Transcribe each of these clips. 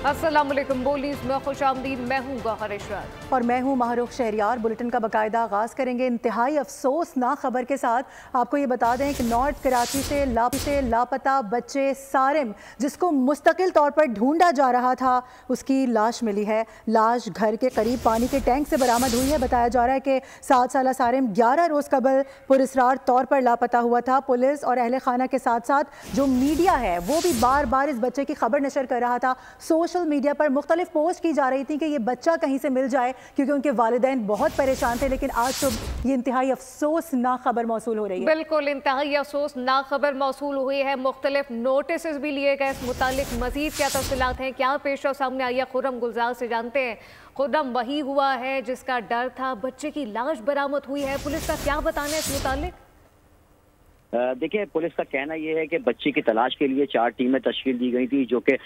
अस्सलाम वालेकुम। बोलीज में खुशामदीद। मैं हूँ गौहर इशरत और मैं हूँ माहरूख शहरियार। बुलेटिन का बाकायदा आगाज़ करेंगे इंतहाई अफसोसनाक खबर के साथ। आपको ये बता दें कि नॉर्थ कराची से लापता बच्चे सारिम, जिसको मुस्तकिल तौर पर ढूंढा जा रहा था, उसकी लाश मिली है। लाश घर के करीब पानी के टैंक से बरामद हुई है। बताया जा रहा है कि 7 साला सारिम 11 रोज़ कबल पुरस्रार तौर पर लापता हुआ था। पुलिस और अहले खाना के साथ साथ जो मीडिया है वो भी बार बार इस बच्चे की खबर नशर कर रहा था। सोशल मीडिया पर मुख्तलिफ पोस्ट की जा रही थी कि ये बच्चा कहीं से मिल जाए, क्योंकि उनके वालिदैन बहुत परेशान थे। लेकिन आज तो ये इंतहाई अफसोसनाक खबर मौसूल हो रही है। बिल्कुल इंतहाई अफसोसनाक खबर मौसूल हुई है। मुख्तलिफ नोटिस भी लिए गए। इस मुतालिक मजीद क्या तफसीलात हैं, क्या पेशा सामने आई है, खुर्रम गुलजार से जानते हैं। खुर्रम वही हुआ है जिसका डर था, बच्चे की लाश बरामद हुई है। पुलिस का क्या बताना है इस मुतालिक? देखिए, पुलिस का कहना यह है कि बच्चे की तलाश के लिए 4 टीमें तश्कील दी गई थी, जो कि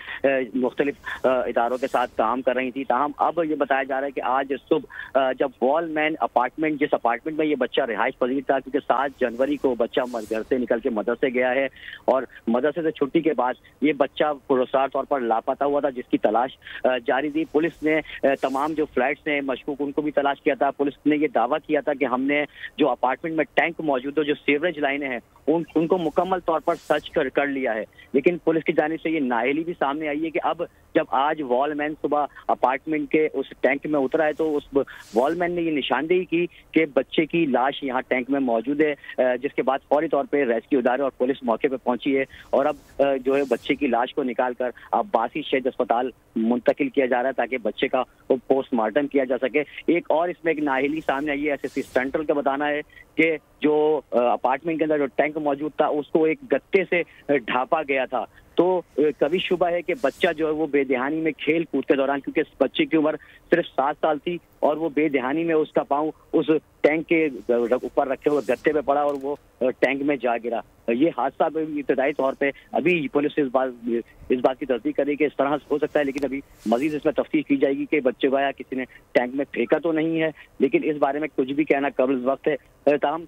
मुख्तलिफ इदारों के साथ काम कर रही थी। ताहम अब ये बताया जा रहा है कि आज सुबह जब वॉलमैन अपार्टमेंट, जिस अपार्टमेंट में ये बच्चा रिहाइश पजीर था, क्योंकि 7 जनवरी को बच्चा घर से निकल के मदरसे गया है और मदरसे से छुट्टी के बाद ये बच्चा पुरस्कार तौर पर लापता हुआ था, जिसकी तलाश जारी थी। पुलिस ने तमाम जो फ्लैट्स हैं मशकूक, उनको भी तलाश किया था। पुलिस ने ये दावा किया था कि हमने जो अपार्टमेंट में टैंक मौजूद है, जो सीवरेज लाइनें हैं, उनको मुकम्मल तौर पर सर्च कर लिया है। लेकिन पुलिस की जानिब से ये नाअहली भी सामने आई है कि अब जब आज वॉलमैन सुबह अपार्टमेंट के उस टैंक में उतरा है, तो उस वॉलमैन ने ये निशानदेही की कि बच्चे की लाश यहाँ टैंक में मौजूद है, जिसके बाद फौरी तौर पर रेस्क्यू इदारे और पुलिस मौके पर पहुंची है और अब जो है बच्चे की लाश को निकालकर अब्बासी शहीद अस्पताल मुंतकिल किया जा रहा है, ताकि बच्चे का पोस्टमार्टम किया जा सके। एक और इसमें एक नाअहली सामने आई है। एसएससी सेंट्रल का बताना है कि जो अपार्टमेंट के अंदर जो टैंक मौजूद था, उसको एक गत्ते से ढांपा गया था। तो कभी शुबा है कि बच्चा जो है वो बेदहानी में खेल कूद के दौरान, क्योंकि इस बच्चे की उम्र सिर्फ 7 साल थी और वो बेदहानी में उसका पाँव उस टैंक के ऊपर रखे हुए गत्ते पे पड़ा और वो टैंक में जा गिरा। ये हादसा इब्तदाई तौर पे अभी पुलिस इस बात की तस्दीक करेगी कि इस तरह हो सकता है, लेकिन अभी मजीद इसमें तफ्तीश की जाएगी कि बच्चे को या किसी ने टैंक में फेंका तो नहीं है। लेकिन इस बारे में कुछ भी कहना कबल वक्त है। ताहम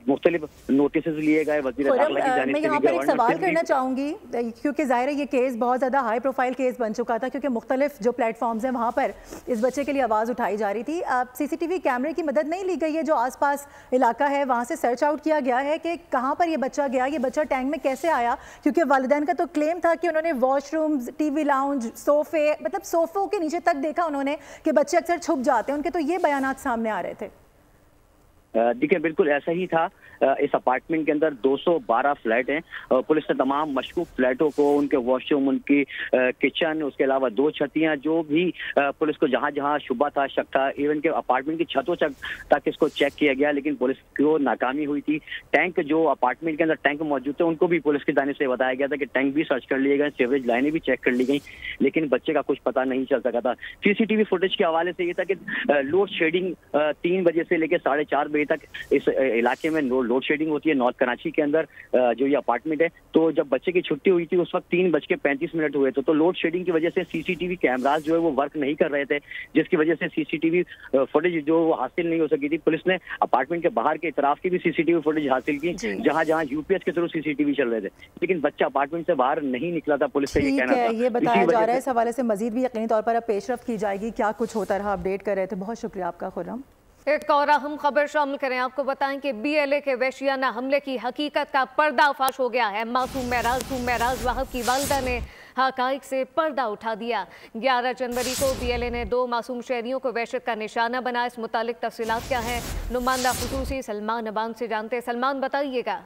मुख्तलिफ नोटिस लिए गए। वज़ीर दाखिला की जानिब से मैं यहाँ पर एक सवाल करना चाहूँगी, क्योंकि ज़ाहिर है ये केस बहुत ज़्यादा हाई प्रोफाइल केस बन चुका था, क्योंकि मुख्तलिफ जो प्लेटफॉर्म्स हैं वहाँ पर इस बच्चे के लिए आवाज़ उठाई जा रही थी। CCTV कैमरे की मदद नहीं ली गई है? जो आसपास इलाका है वहाँ से सर्च आउट किया गया है कि कहाँ पर ये बच्चा गया, ये बच्चा टैंक में कैसे आया? क्योंकि वालिदैन का तो क्लेम था कि उन्होंने वॉशरूम्स, TV लाउंज, सोफे, मतलब सोफों के नीचे तक देखा उन्होंने कि बच्चे अक्सर छुप जाते हैं। उनके तो ये बयानात सामने आ रहे थे। देखिए, बिल्कुल ऐसा ही था। इस अपार्टमेंट के अंदर 212 फ्लैट हैं। पुलिस ने तमाम मशकूक फ्लैटों को, उनके वॉशरूम, उनकी किचन, उसके अलावा 2 छतियां, जो भी पुलिस को जहां जहां शुबा था, शक था, इवन के अपार्टमेंट की छतों तक इसको चेक किया गया, लेकिन पुलिस को नाकामी हुई थी। टैंक, जो अपार्टमेंट के अंदर टैंक मौजूद थे, उनको भी पुलिस की जानिब से बताया गया था कि टैंक भी सर्च कर लिए गए, सीवरेज लाइनें भी चेक कर ली गई, लेकिन बच्चे का कुछ पता नहीं चल सका था। CCTV फुटेज के हवाले से ये था कि लोड शेडिंग 3 बजे से लेकर 4:30 बजे तक इस इलाके में लोड शेडिंग होती है, नॉर्थ कराची के अंदर जो ये अपार्टमेंट है। तो जब बच्चे की छुट्टी हुई थी उस वक्त 3:35 हुए थे। तो लोड शेडिंग की वजह से CCTV कैमराज जो है वो वर्क नहीं कर रहे थे, जिसकी वजह से CCTV फुटेज जो हासिल नहीं हो सकी थी। पुलिस ने अपार्टमेंट के बाहर के इतराफ की भी CCTV फुटेज हासिल की, जहां जहां UPS के थ्रू CCTV चल रहे थे, लेकिन बच्चा अपार्टमेंट से बाहर नहीं निकला था। पुलिस का ये कहना था। ये बताया जा रहा है, इस हवाले से मजीद भी यकीनी तौर पर अब पेशरफ्त की जाएगी। क्या कुछ होता रहा, अपडेट कर रहे थे। बहुत शुक्रिया आपका खुर्रम। एक और अहम खबर शामिल करें। आपको बताएं कि BLA के वहशियाना हमले की हकीकत का पर्दाफाश हो गया है। मासूम महराज वहाब की वालिदा ने हकाइक से पर्दा उठा दिया। 11 जनवरी को BLA ने 2 मासूम शहरियों को वहशत का निशाना बनाया। इस मुतालिक तफसीलात क्या है, नुमाइंदा खुसूसी सलमान अबान से जानते हैं। सलमान, बताइएगा।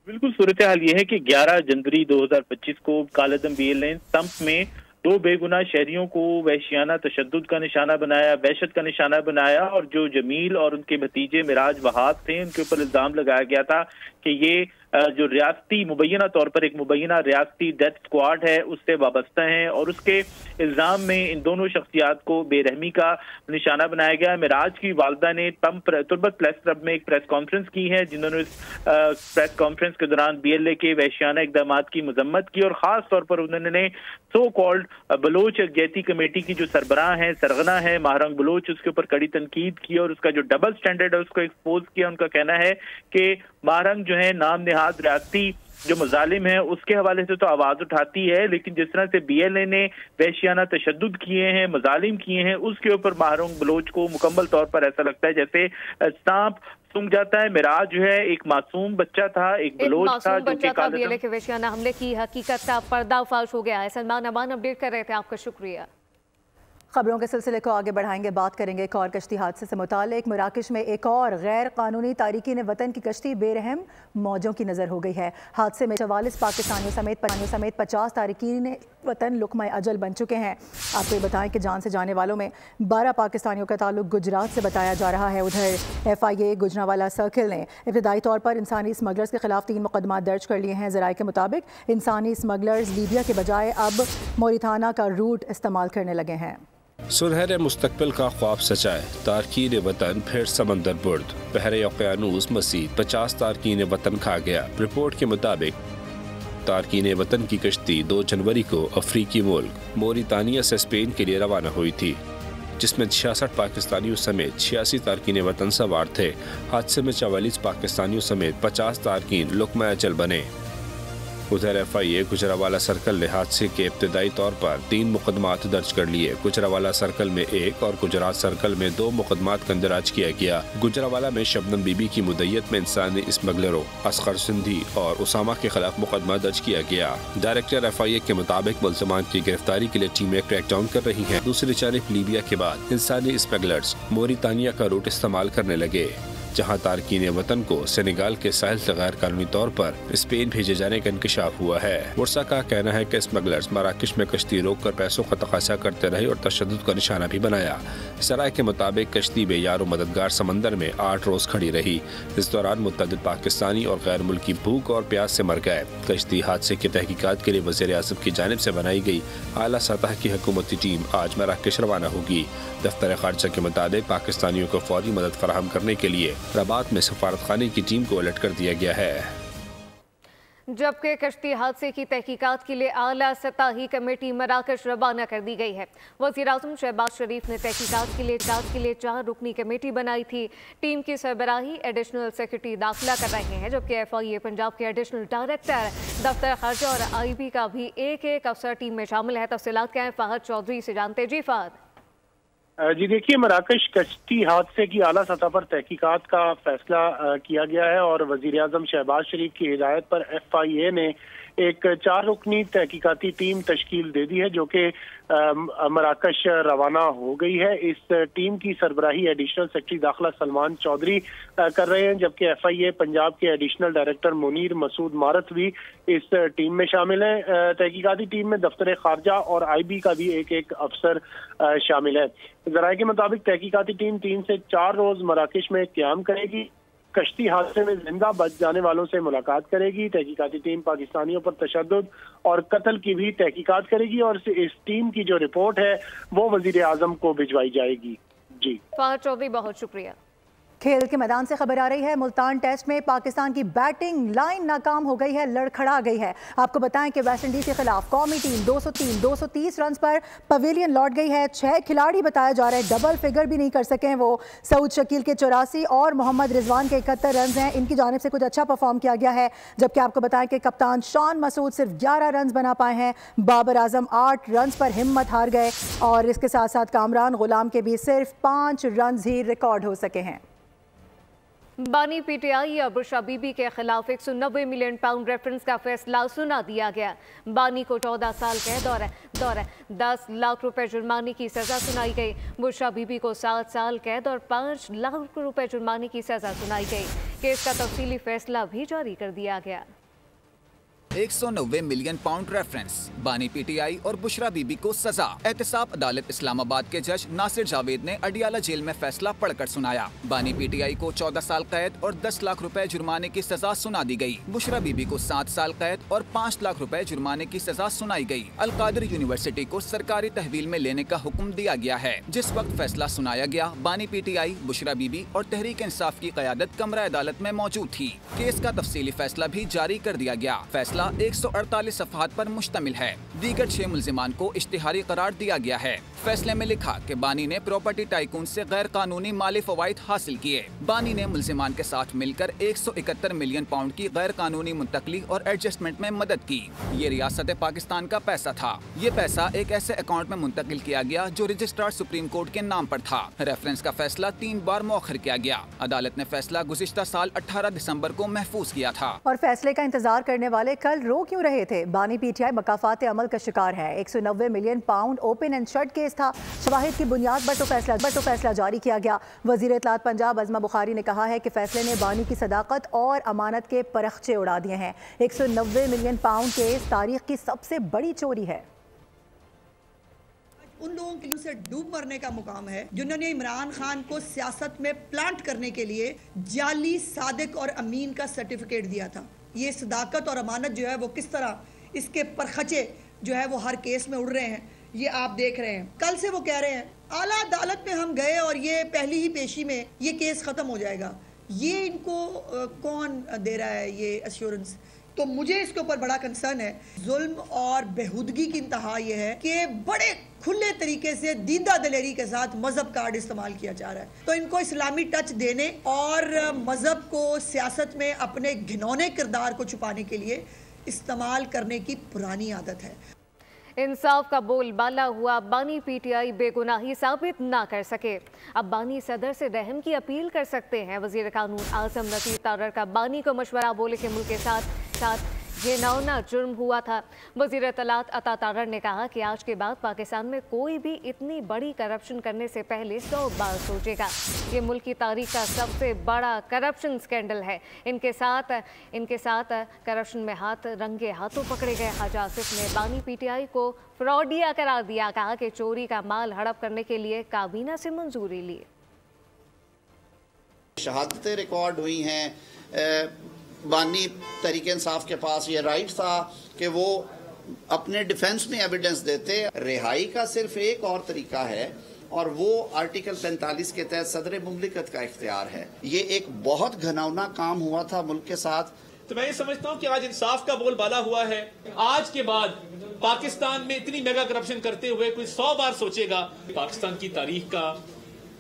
बिल्कुल, सूरत हाल ये है कि 11 जनवरी 2025 को कालादम BLA तंप में 2 बेगुनाह शहरियों को वहशियाना तशद्दुद का निशाना बनाया, वहशत का निशाना बनाया, और जो जमील और उनके भतीजे मिराज वहाब थे, उनके ऊपर इल्जाम लगाया गया था कि ये जो रियासती मुबैना तौर पर एक मुबैना रियासती डेथ स्क्वाड है उससे वाबस्ता हैं, और उसके इल्ज़ाम में इन दोनों शख्सियात को बेरहमी का निशाना बनाया गया। मिराज की वालदा ने तुर्बत प्रेस क्लब में एक प्रेस कॉन्फ्रेंस की है, जिन्होंने इस प्रेस कॉन्फ्रेंस के दौरान BLA के वहशियाना इक़दामात की मजम्मत की, और ख़ास तौर पर उन्होंने सो कॉल्ड बलोच यकजहती कमेटी की जो सरबराह है, सरगना है महारंग बलोच, उसके ऊपर कड़ी तनकीद की और उसका जो डबल स्टैंडर्ड है उसको एक्सपोज किया। उनका कहना है कि महारंग जो है नाम निहाद रियासती जो मजालिम है उसके हवाले से तो आवाज उठाती है, लेकिन जिस तरह से BLA ने वहशियाना तशद्दुद किए हैं, मजालिम किए हैं, उसके ऊपर माहरूम बलोच को मुकम्मल तौर पर ऐसा लगता है जैसे सांप सूंघ जाता है। मिराज जो है एक मासूम बच्चा था, एक बलोच था जो कि BLA के वहशियाना हमले की हकीकत का पर्दाफाश हो गया है। सलमान अमान अपडेट कर रहे थे, आपका शुक्रिया। खबरों के सिलसिले को आगे बढ़ाएंगे, बात करेंगे एक और कश्ती हादसे से मुतालिक। मराकश में एक और गैर कानूनी तारिकीन वतन की कश्ती बेरहम मौजों की नज़र हो गई है। हादसे में 44 पाकिस्तानियों समेत 50 तारिकीन वतन लुक़मा अजल बन चुके हैं। आपको ये बताएं कि जान से जाने वालों में 12 पाकिस्तानियों का ताल्लुक गुजरात से बताया जा रहा है। उधर FIA गुजरावाला सर्किल ने इब्तदाई तौर पर इंसानी स्मगलर्स के खिलाफ 3 मुकदमा दर्ज कर लिए हैं। ज़राए के मुताबिक इंसानी स्मगलर्स लीबिया के बजाय अब मोरिताना का रूट इस्तेमाल करने लगे हैं। सुनहरे मुस्तकबिल का ख्वाब सचाए, तारकीन वतन फिर समंदर बुर्द, बहरे औक़यानूस मसीद 50 तारकीन वतन खा गया। रिपोर्ट के मुताबिक तारकीन वतन की कश्ती 2 जनवरी को अफ्रीकी मुल्क मोरितानिया से स्पेन के लिए रवाना हुई थी, जिसमें 66 पाकिस्तानियों समेत 86 तारकीन वतन सवार थे। हादसे में 44 पाकिस्तानियों समेत 50 तारकीन लुक़मा अजल बने। उधर FIA गुजरावाला सर्कल ने हादसे के इब्तदाई तौर पर 3 मुकदमात दर्ज कर लिए। गुजरावाला सर्कल में 1 और गुजरात सर्कल में 2 मुकदमात का इंदराज किया गया। गुजरावाला में शबनम बीबी की मुद्दत में इंसानी स्मगलरों असगर सिंधी और उसामा के खिलाफ मुकदमा दर्ज किया गया। डायरेक्टर FIA के मुताबिक मुल्ज़मान की गिरफ्तारी के लिए टीमें क्रैकडाउन कर रही हैं। दूसरी जानब लीबिया के बाद इंसानी स्मगलर्स मोरितानिया का रूट इस्तेमाल करने लगे, जहां तारकीन वतन को सेनेगाल के साहिल से गैर कानूनी तौर पर स्पेन भेजे जाने का इंकशाफ हुआ है। बुरसा का कहना है कि स्मगलर्स मराकश में कश्ती रोककर पैसों का तकाजा करते रहे और तशद्दुद का निशाना भी बनाया। सराय के मुताबिक कश्ती बेयार मददगार समंदर में 8 रोज खड़ी रही। इस दौरान मुतअद्दिद पाकिस्तानी और गैर मुल्की भूख और प्यास से मर गए। कश्ती हादसे की तहकीकात के लिए वज़ीर आज़म की जानिब से बनाई गई आला सतह की हुकूमती टीम आज मराकश रवाना होगी। दफ्तर खारजा के मुताबिक पाकिस्तानियों को फौरी मदद फराहम करने के लिए रबात में सफारतखाने की टीम को अलर्ट कर दिया गया है। जबकि कश्ती हादसे की तहकीकात के लिए आला सतही कमेटी मराकश रवाना कर दी गई है। वज़ीर-ए-आज़म शहबाज शरीफ ने तहकीकात के लिए 4 रुकनी कमेटी बनाई थी। टीम की सरबराही एडिशनल सेक्रेटरी दाखिला कर रहे हैं, जबकि FIA पंजाब के एडिशनल डायरेक्टर दफ्तर खारजा और IB का भी एक अफसर टीम में शामिल है। तफसीलात क्या है, फहद चौधरी से जानते। जी फहद। जी देखिए, मराकश कश्ती हादसे की आला सतह पर तहकीकात का फैसला किया गया है और वज़ीर-ए-आज़म शहबाज शरीफ की हिदायत पर FIA ने एक 4 रुकनी तहकीकाती टीम तश्कील दे दी है, जो कि मराकश रवाना हो गई है। इस टीम की सरबराही एडिशनल सेक्रेटरी दाखिला सलमान चौधरी कर रहे हैं, जबकि FIA पंजाब के एडिशनल डायरेक्टर मुनीर मसूद मारत भी इस टीम में शामिल हैं। तहकीकाती टीम में दफ्तर खारजा और IB का भी एक अफसर शामिल है। ज़राए के मुताबिक तहकीकाती टीम 3 से 4 रोज मराकश में क़याम करेगी। कश्ती हादसे में जिंदा बच जाने वालों से मुलाकात करेगी। तहकीकाती टीम पाकिस्तानियों पर तशद्दुद और कत्ल की भी तहकीकात करेगी और इस टीम की जो रिपोर्ट है वो वज़ीर-ए-आज़म को भिजवाई जाएगी। जी फहद चौधरी, बहुत शुक्रिया। खेल के मैदान से खबर आ रही है, मुल्तान टेस्ट में पाकिस्तान की बैटिंग लाइन नाकाम हो गई है, लड़खड़ा गई है। आपको बताएं कि वेस्ट इंडीज के खिलाफ कौमी टीम 230 रन पर पवेलियन लौट गई है। 6 खिलाड़ी बताया जा रहा है डबल फिगर भी नहीं कर सके हैं वो। सऊद शकील के 84 और मोहम्मद रिजवान के 71 रन हैं। इनकी जानिब से कुछ अच्छा परफॉर्म किया गया है, जबकि आपको बताएं कि कप्तान शान मसूद सिर्फ 11 रन बना पाए हैं। बाबर आजम 8 रन पर हिम्मत हार गए और इसके साथ साथ कामरान गुलाम के भी सिर्फ 5 रन ही रिकॉर्ड हो सके हैं। बानी PTI और बुशरा बीबी के खिलाफ 190 मिलियन पाउंड रेफरेंस का फैसला सुना दिया गया। बानी को 14 साल कैद और 10 लाख रुपए जुर्माने की सजा सुनाई गई। बुशरा बीबी को 7 साल कैद और 5 लाख रुपए जुर्माने की सजा सुनाई गई। केस का तफसीली फैसला भी जारी कर दिया गया। 190 मिलियन पाउंड रेफरेंस, बानी PTI और बुशरा बीबी को सजा। एहतसाब अदालत इस्लामाबाद के जज नासिर जावेद ने अडियाला जेल में फैसला पढ़कर सुनाया। बानी PTI को 14 साल कैद और 10 लाख रुपए जुर्माने की सजा सुना दी गई। बुशरा बीबी को 7 साल कैद और 5 लाख रुपए जुर्माने की सजा सुनाई गई। अलकादिर यूनिवर्सिटी को सरकारी तहवील में लेने का हुक्म दिया गया है। जिस वक्त फैसला सुनाया गया, बानी PTI, बुशरा बीबी और तहरीक इंसाफ की क़यादत कमरा अदालत में मौजूद थी। केस का तफसीली फैसला भी जारी कर दिया गया। फैसला फैसला 148 सफ़हात पर मुश्तमिल है। दीगर 6 मुल्जिमान को इश्तिहारी करार दिया गया है। फैसले में लिखा कि बानी ने प्रॉपर्टी टाइकून से गैर कानूनी माली फवाइद हासिल किए। बानी ने मुल्जिमान के साथ मिलकर 171 मिलियन पाउंड की गैर कानूनी मुंतकली और एडजस्टमेंट में मदद की। ये रियासत पाकिस्तान का पैसा था। ये पैसा एक ऐसे अकाउंट में मुंतकिल किया गया जो रजिस्ट्रार सुप्रीम कोर्ट के नाम पर था। रेफरेंस का फैसला 3 बार मौखर किया गया। अदालत ने फैसला गुज़िश्ता साल 18 दिसंबर को महफूज किया था। और फैसले का इंतजार करने वाले कल रो क्यों रहे थे? बानी पीटीआई मकाफात अमल का शिकार है। 190 million pound open and shut case था। शवाहिद की बुनियाद पर तो फैसला जारी किया गया। वजीर इत्तलात पंजाब अज़मा बुखारी ने कहा है कि फैसले ने बानी की सदाकत और अमानत के परखचे उड़ा दिए हैं। 190 मिलियन पाउंड केस तारीख की सबसे बड़ी चोरी है। उन लोगों के लिए डूब मरने का मुकाम है जिन्होंने इमरान खान को सियासत में प्लांट करने के लिए जाली, सादिक और अमीन का सर्टिफिकेट दिया था। ये सदाकत और अमानत जो है वो किस तरह इसके परखचे जो है वो हर केस में उड़ रहे हैं, ये आप देख रहे हैं। कल से वो कह रहे हैं आला अदालत में हम गए और ये पहली ही पेशी में ये केस खत्म हो जाएगा। ये इनको कौन दे रहा है ये एश्योरेंस? तो मुझे इसके ऊपर बड़ा कंसर्न है। जुल्म और बेहुदगी की इंतहा ये है कि बड़े खुले तरीके से दीदा दलेरी के साथ मजहब कार्ड इस्तेमाल किया जा रहा है। तो इनको इस्लामी टच देने और मजहब को सियासत में अपने घिनौने किरदार को छुपाने के लिए इस्तेमाल करने की पुरानी आदत है। इंसाफ का बोलबाला हुआ। बानी पीटीआई बेगुनाही साबित ना कर सके। अब बानी सदर से रहम की अपील कर सकते हैं। वजीर कानून आजम नसीर तारर का बानी को मशवरा बोले के मुल्क के साथ घिनौना जुर्म हुआ था। वजीर इत्तलात अता तारर ने कहा कि आज के बाद पाकिस्तान में कोई भी इतनी बड़ी करप्शन करने से पहले 100 बार सोचेगा। ये मुल्क की तारीख का सबसे बड़ा करप्शन स्कैंडल है। इनके साथ करप्शन में रंगे हाथों पकड़े गए हाजी आसिफ ने बानी पीटीआई को फ्रॉडिया करार दिया। कहा कि चोरी का माल हड़प करने के लिए काबीना से मंजूरी ली। शहादतें रिकॉर्ड हुई हैं। बानी तहरीक इंसाफ के पास ये राइट था कि वो अपने डिफेंस में एविडेंस देते। रिहाई का सिर्फ एक और तरीका है और वो आर्टिकल 45 के तहत सदर मुमलिकत का इख्तियार है। ये एक बहुत घिनौना काम हुआ था मुल्क के साथ। तो मैं ये समझता हूँ कि आज इंसाफ का बोलबाला हुआ है। आज के बाद पाकिस्तान में इतनी मेगा करप्शन करते हुए कोई 100 बार सोचेगा। पाकिस्तान की तारीख का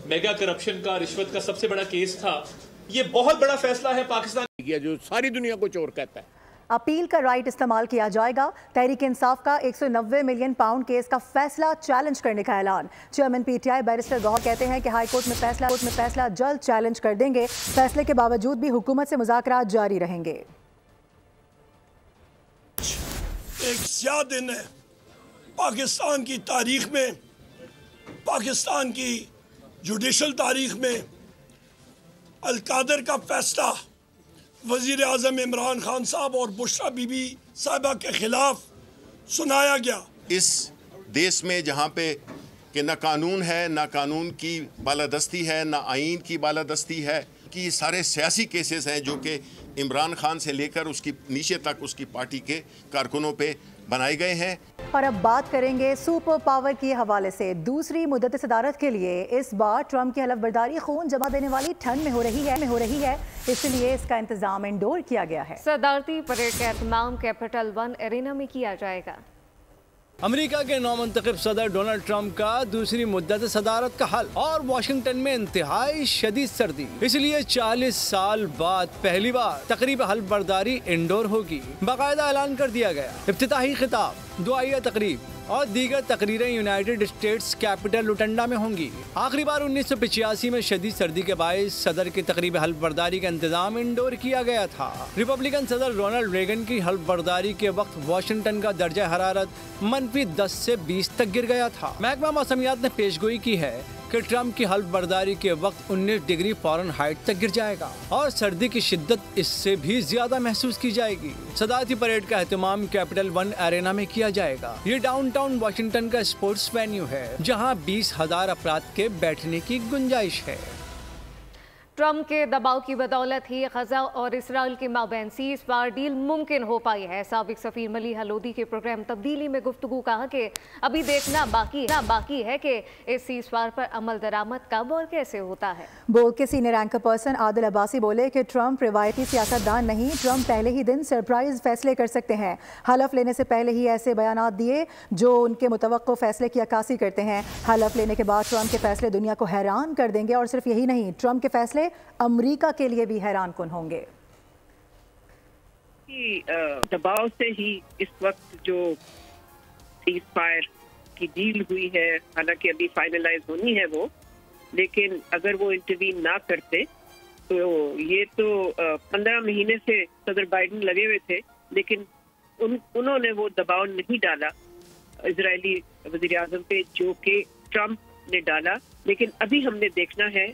मेगा करप्शन का, रिश्वत का सबसे बड़ा केस था। ये बहुत बड़ा फैसला है पाकिस्तान जो सारी दुनिया को चोर कहता है। अपील का राइट इस्तेमाल किया जाएगा। तहरीक इंसाफ का 190 मिलियन पाउंड केस का फैसला चैलेंज करने का ऐलान। चेयरमैन पीटीआई बैरिस्टर गौहर कहते हैं कि हाई कोर्ट में फैसला जल्द चैलेंज कर देंगे। फैसले के बावजूद भी हुकूमत से मुज़ाकरात जारी रहेंगे। एक स्याह दिन है पाकिस्तान की तारीख में, पाकिस्तान की जुडिशल तारीख में। अलकादर का फैसला वजीर आज़म इमरान खान साहब और बुशरा बीबी साहिबा के खिलाफ सुनाया गया। इस देश में जहाँ पे कि ना कानून है, ना कानून की बालादस्ती है, ना आईन की बालादस्ती है, कि सारे सियासी केसेस हैं जो कि इमरान खान से लेकर उसकी नीचे तक उसकी पार्टी के कारकुनों पे बनाए गए हैं। और अब बात करेंगे सुपर पावर के हवाले से। दूसरी मुद्दत सदारत के लिए इस बार ट्रंप की हलफबर्दारी खून जमा देने वाली ठंड में हो रही है, इसलिए इसका इंतजाम इंडोर किया गया है। सदारती परेड का एहतमाम कैपिटल 1 एरिना में किया जाएगा। अमेरिका के नौमुंतखब सदर डोनाल्ड ट्रंप का दूसरी मुद्दत सदारत का हल और वाशिंगटन में इंतहाई शदीद सर्दी, इसलिए 40 साल बाद पहली बार तकरीब हलफबर्दारी इंडोर होगी। बाकायदा ऐलान कर दिया गया। इफ्तिताही खिताब, दुआया तकरीब और दीगर तकरीरें यूनाइटेड स्टेट्स कैपिटल लुटंडा में होंगी। आखिरी बार 1985 में शदीद सर्दी के बायस सदर की तकरीब हल्फबर्दारी का इंतजाम इंडोर किया गया था। रिपब्लिकन सदर रोनाल्ड रेगन की हल्फबर्दारी के वक्त वाशिंगटन का दर्जा हरारत -10 से 20 तक गिर गया था। महकमा मौसमियात ने पेशगोई की है कि ट्रंप की हल्फबर्दारी के वक्त 19 डिग्री फ़ारेनहाइट तक गिर जाएगा और सर्दी की शिद्दत इससे भी ज्यादा महसूस की जाएगी। सदारती परेड का एहतमाम कैपिटल 1 एरेना में किया जाएगा। ये डाउनटाउन वाशिंगटन का स्पोर्ट्स वेन्यू है जहां 20,000 अफराद के बैठने की गुंजाइश है। ट्रंप के दबाव की बदौलत ही गजा और इसराइल के माबैन सीज फायर डील मुमकिन हो पाई है। साबिक सफीर मलीहा लोदी के प्रोग्राम तब्दीली में गुफ्तगू कहा कि अभी देखना बाकी है कि इस सीज फायर पर अमल दरामद कब और कैसे होता है। बोर्ड के senior anchor person Adil Abbasi बोले कि ट्रंप रिवायती सियासतदान नहीं, ट्रंप पहले ही दिन सरप्राइज फैसले कर सकते हैं। हलफ लेने से पहले ही ऐसे बयानात दिए जो उनके मुतवक्को फैसले की अक्कासी करते हैं। हलफ लेने के बाद ट्रंप के फैसले दुनिया को हैरान कर देंगे और सिर्फ यही नहीं, ट्रंप के फैसले अमेरिका के लिए भी हैरान कुन होंगे। दबाव से ही इस वक्त जो सीज फायर की डील हुई है, हालांकि अभी फाइनलाइज होनी है वो, लेकिन अगर वो इंटरवीन ना करते तो ये तो 15 महीने से सदर बाइडेन लगे हुए थे, लेकिन उन्होंने वो दबाव नहीं डाला इजरायली वज़ीर आज़म पे जो कि ट्रंप ने डाला। लेकिन अभी हमने देखना है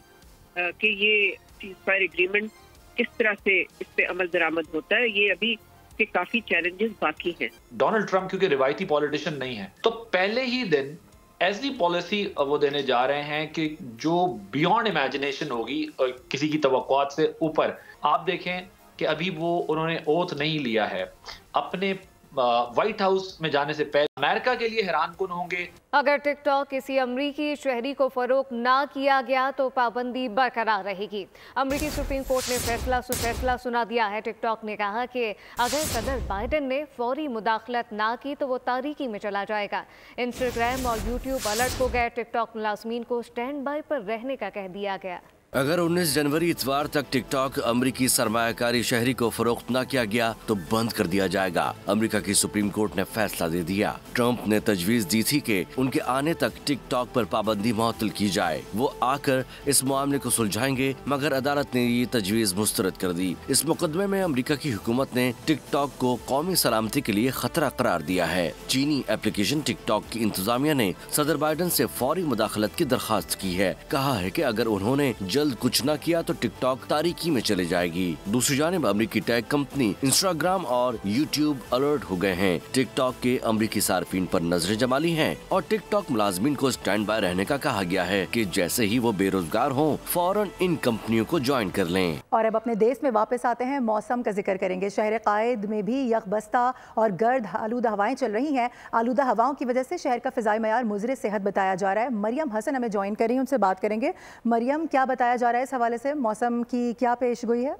कि ये सीज फायर एग्रीमेंट किस तरह से इस पे अमल दरामद होता है। ये अभी के काफी चैलेंजेस बाकी हैं। डोनाल्ड ट्रंप क्योंकि रिवायती पॉलिटिशियन नहीं है, तो पहले ही दिन ऐसी पॉलिसी वो देने जा रहे हैं कि जो बियॉन्ड इमेजिनेशन होगी, किसी की तवक्कुआत से ऊपर। आप देखें कि अभी वो उन्होंने ओथ नहीं लिया है, अपने व्हाइट हाउस में जाने से पहले अमेरिका के लिए हैरान कुन होंगे। अगर टिकटॉक किसी अमरीकी शहरी को फरोख्त ना किया गया तो पाबंदी बरकरार रहेगी। अमरीकी सुप्रीम कोर्ट ने फैसला सुना दिया है। टिकटॉक ने कहा कि अगर सदर बाइडेन ने फौरी मुदाखलत ना की तो वो तारीकी में चला जाएगा। इंस्टाग्राम और यूट्यूब अलर्ट हो गए। टिकटॉक मुलाजमीन को स्टैंड बाय पर रहने का कह दिया गया। अगर 19 जनवरी इतवार तक टिकटॉक अमरीकी सरमायाकारी शहरी को फरोख्त न किया गया तो बंद कर दिया जाएगा। अमरीका की सुप्रीम कोर्ट ने फैसला दे दिया। ट्रंप ने तजवीज दी थी कि उनके आने तक टिकटॉक पर पाबंदी मुअत्तल की जाए। वो आकर इस मामले को सुलझाएंगे, मगर अदालत ने ये तजवीज मुस्तरद कर दी। इस मुकदमे में अमरीका की हुकूमत ने टिकटॉक को कौमी सलामती के लिए खतरा करार दिया है। चीनी एप्लीकेशन टिकटॉक की इंतजामिया ने सदर बाइडेन से फौरी मुदाखलत की दरखास्त की है। कहा है कि अगर उन्होंने जल्द कुछ न किया तो टिकटॉक तारीकी में चले जाएगी। दूसरी जानिब अमरीकी टेक कंपनी इंस्टाग्राम और यूट्यूब अलर्ट हो गए हैं। टिकटॉक के अमरीकी सार्फिन पर नजरें जमा ली हैं और टिकटॉक मुलाजमीन को स्टैंड बाय रहने का कहा गया है कि जैसे ही वो बेरोजगार हों फौरन इन कंपनियों को ज्वाइन कर लें। और अब अपने देश में वापस आते हैं, मौसम का जिक्र करेंगे। शहर कायद में भी यकबस्ता और गर्द आलूदा हवाएं चल रही हैं। आलूदा हवाओं की वजह से शहर का फिजाई मयार मुज़र सेहत बताया जा रहा है। मरियम हसन हमें ज्वाइन कर रही हैं, उनसे बात करेंगे। मरियम, क्या बताया जा रहा है इस हवाले से? मौसम की क्या पेशगोई है?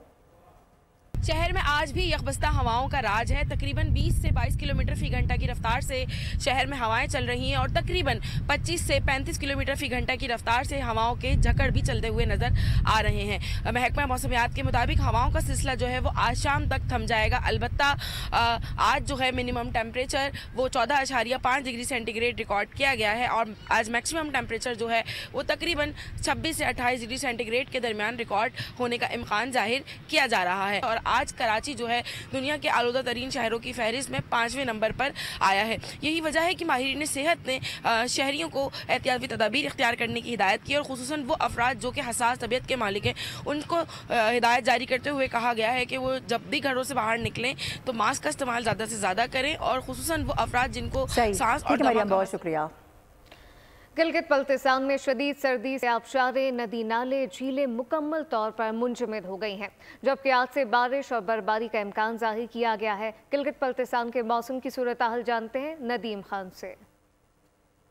शहर में आज भी यकबस्ता हवाओं का राज है। तकरीबन 20 से 22 किलोमीटर फी घंटा की रफ्तार से शहर में हवाएं चल रही हैं और तकरीबन 25 से 35 किलोमीटर फी घंटा की रफ्तार से हवाओं के झकड़ भी चलते हुए नजर आ रहे हैं। महकमा मौसमियात के मुताबिक हवाओं का सिलसिला जो है वो आज शाम तक थम जाएगा। अलबत्ता आज जो है मिनिमम टेम्परेचर वो 14.5 डिग्री सेंटीग्रेड रिकॉर्ड किया गया है और आज मैक्सिमम टेम्परेचर जो है वो तकरीबन 26 से 28 डिग्री सेंटीग्रेड के दरमियान रिकॉर्ड होने का इम्कान जाहिर किया जा रहा है। और आज कराची जो है दुनिया के आलूदा तरीन शहरों की फहरिस्त में 5वें नंबर पर आया है। यही वजह है कि माहिरीन सेहत ने शहरियों को एहतियाती तदाबीर इख्तियार करने की हिदायत की और खुसूसन वो अफराद जो कि हसास तबीयत के मालिक हैं उनको हिदायत जारी करते हुए कहा गया है कि वो जब भी घरों से बाहर निकलें तो मास्क का इस्तेमाल ज़्यादा से ज़्यादा करें और खुसूसन वो अफराद जिनको सांस और बहुत शुक्रिया। गिलगित बल्तिस्तान में शदीद सर्दी से आबशारे, नदी नाले, झीलें मुकम्मल तौर पर मुंजमद हो गई हैं, जबकि आज से बारिश और बर्फबारी का इम्कान जाहिर किया गया है। गिलगित बल्तिस्तान के मौसम की सूरत हाल जानते हैं नदीम खान से।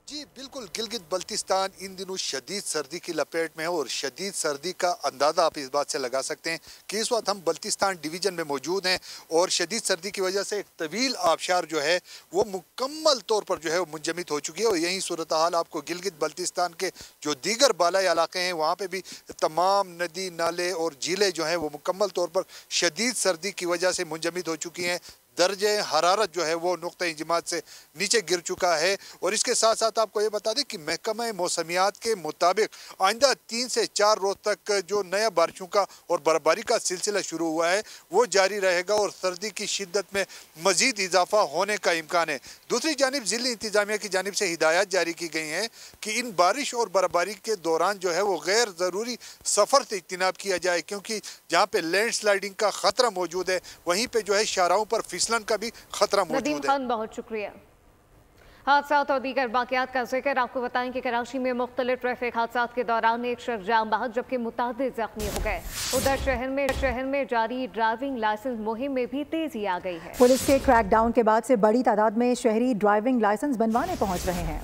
जी बिल्कुल, गिलगित बल्तिस्तान इन दिनों शदीद सर्दी की लपेट में है और शदीद सर्दी का अंदाज़ा आप इस बात से लगा सकते हैं कि इस वक्त हम बल्तिस्तान डिवीज़न में मौजूद हैं और शदीद सर्दी की वजह से एक तवील आबशार जो है वो मुकम्मल तौर पर जो है वो मुंजमद हो चुकी है। और यही सूरत हाल आपको गिलगित बल्तिस्तान के जो दीगर बालाई इलाके हैं वहाँ पर भी तमाम नदी नाले और झीलें जो हैं वो मुकम्मल तौर पर शदीद सर्दी की वजह से मुंजमद हो चुकी हैं। दर्जे हरारत जो है वो नुक्ता इंजमात से नीचे गिर चुका है। और इसके साथ साथ आपको ये बता दें कि महकमा मौसमियात के मुताबिक आइंदा 3 से 4 रोज़ तक जो नया बारिशों का और बर्फबारी का सिलसिला शुरू हुआ है वो जारी रहेगा और सर्दी की शिद्दत में मज़ीद इजाफा होने का इम्कान है। दूसरी जानिब ज़िली इंतजामिया की जानिब से हिदायत जारी की गई हैं कि इन बारिश और बर्फबारी के दौरान जो है वो गैर ज़रूरी सफ़र से इज्तनाब किया जाए, क्योंकि जहाँ पे लैंड स्लाइडिंग का ख़तरा मौजूद है वहीं पर जो है शाहराहों पर का भी खतरा मौजूद है। बहुत शुक्रिया। हादसा और दीगर वाक़यात का जिक्र आपको बताएं कि कराची में मुख्तलिफ ट्रैफिक हादसात के दौरान एक शख्स जाम बहक जबकि मुतादिद जख्मी हो गए। उधर शहर में जारी ड्राइविंग लाइसेंस मुहिम में भी तेजी आ गई है। पुलिस के क्रैकडाउन के बाद से बड़ी तादाद में शहरी ड्राइविंग लाइसेंस बनवाने पहुंच रहे हैं।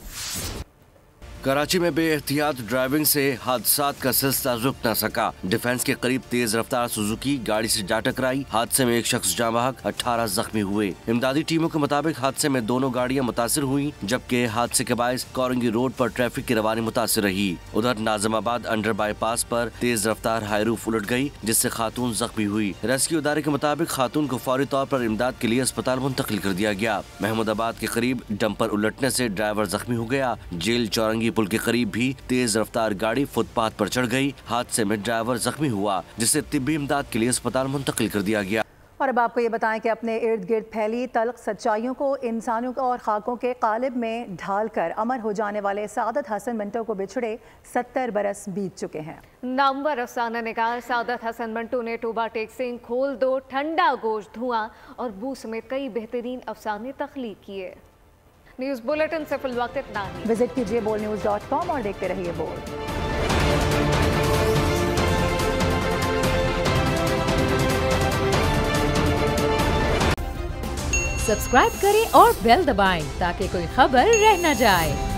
कराची में बेएहतियात ड्राइविंग से हादसात का सिलसिला रुक न सका। डिफेंस के करीब तेज रफ्तार सुजुकी गाड़ी से जा टकराई। हादसे में एक शख्स जाँ बहक, 18 जख्मी हुए। इमदादी टीमों के मुताबिक हादसे में दोनों गाड़ियां मुतासिर हुई, जबकि हादसे के बायस कोरंगी रोड पर ट्रैफिक की रवानी मुतासिर रही। उधर नाजिमाबाद अंडर बाईपास पर तेज रफ्तार हाईरूफ उलट गई, जिससे खातून जख्मी हुई। रेस्क्यू इदारे के मुताबिक खातून को फौरी तौर पर इमदाद के लिए अस्पताल मुंतकिल कर दिया गया। महमूदाबाद के करीब डंपर उलटने से ड्राइवर जख्मी हो गया। जेल चौरंगी पुल के करीब भी तेज रफ्तार गाड़ी फुटपाथ पर चढ़ गई। हादसे में ड्राइवर जख्मी हुआ, जिसे तिब्बी इमदाद के लिए अस्पताल मुंतकिल कर दिया गया। और अब आपको ये बताएं कि अपने इर्द गिर्द फैली तल्ख सच्चाइयों को इंसानों और खाकों के कालिब में ढालकर अमर हो जाने वाले सादत हसन मंटो को बिछड़े 70 बरस बीत चुके हैं। नामवर अफसाना निगार सादत हसन मंटो ने टूबा टेक सिंह, खोल दो, ठंडा गोश्त, धुआं और बू समेत कई बेहतरीन अफसाने तख्लीक किए। न्यूज़ बुलेटिन से फिल वक्त इतना ही। विजिट कीजिए boldnews.com और देखते रहिए बोल्ड। सब्सक्राइब करें और बेल दबाएं ताकि कोई खबर रह न जाए।